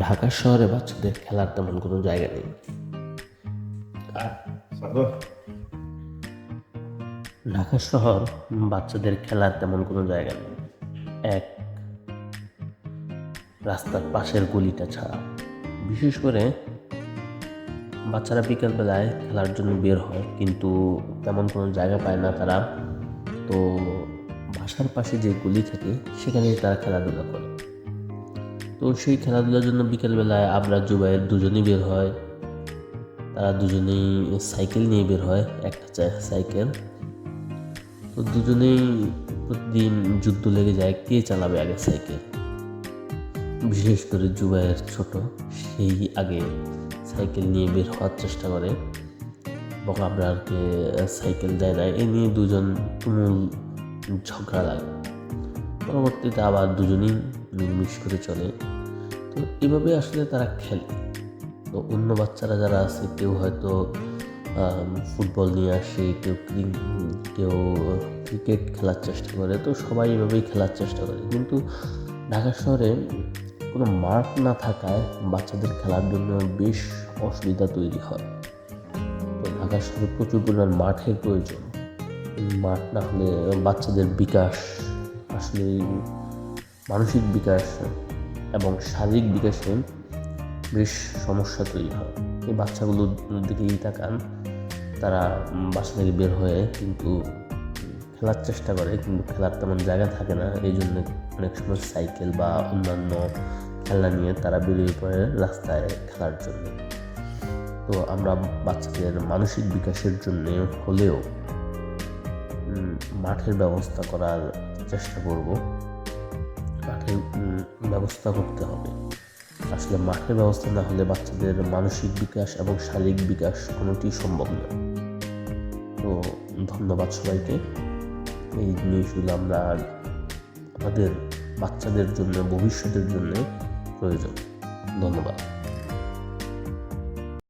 ঢাকা শহরে বাচ্চাদের খেলার তেমন কোনো জায়গা নেই। ঢাকা শহর বাচ্চাদের খেলার তেমন কোনো জায়গা নেই, এক রাস্তার পাশের গলিটা ছাড়া। বিশেষ করে বাচ্চারা বিকালবেলায় খেলার জন্য বের হয়, কিন্তু তেমন কোনো জায়গা পায় না তারা। তো বাসার পাশে যে গলি থাকে সেখানেই তারা খেলাধুলা করে। তো সেই খেলাধুলার জন্য বিকেলবেলায় আমরা জুবাইয়ের দুজনেই বের হয়। তারা দুজনেই সাইকেল নিয়ে বের হয়, একটা সাইকেল। তো দুজনেই প্রতিদিন যুদ্ধ লেগে যায় কে চালাবে আগে সাইকেল। বিশেষ করে জুবাইয়ের ছোট, সেই আগে সাইকেল নিয়ে বের হওয়ার চেষ্টা করে এবং আবরারকে সাইকেল দেয় না। এ নিয়ে দুজন তুমুল ঝগড়া লাগে। পরবর্তীতে আবার দুজনেই মিশ করে চলে। তো এভাবে আসলে তারা খেলে। তো অন্য বাচ্চারা যারা আছে, কেউ হয়তো ফুটবল নিয়ে আসে, কেউ ক্রিকেট খেলার চেষ্টা করে। তো সবাই এভাবেই খেলার চেষ্টা করে, কিন্তু ঢাকা শহরে কোনো মাঠ না থাকায় বাচ্চাদের খেলার জন্য বেশ অসুবিধা তৈরি হয়। তো ঢাকা শহরে প্রচুর পরিমাণ মাঠের প্রয়োজন। মাঠ না হলে বাচ্চাদের বিকাশ, আসলে মানসিক বিকাশ এবং শারীরিক বিকাশে বেশ সমস্যা তৈরি হয়। এই বাচ্চাগুলোর দিকেই তাকান, তারা বাসা থেকে বের হয়ে কিন্তু খেলার চেষ্টা করে, কিন্তু খেলার তেমন জায়গা থাকে না। এই জন্য অনেক সময় সাইকেল বা অন্যান্য খেলনা নিয়ে তারা বেরিয়ে পড়ে রাস্তায় খেলার জন্য। তো আমরা বাচ্চাদের মানসিক বিকাশের জন্য হলেও মাঠের ব্যবস্থা করার চেষ্টা করব। মাঠের ব্যবস্থা করতে হবে। আসলে মাঠের ব্যবস্থা না হলে বাচ্চাদের মানসিক বিকাশ এবং শারীরিক বিকাশ কোনোটি সম্ভব না। তো ধন্যবাদ সবাইকে। এই জিনিসগুলো আমরা আমাদের বাচ্চাদের জন্য, ভবিষ্যতের জন্য প্রয়োজন। ধন্যবাদ।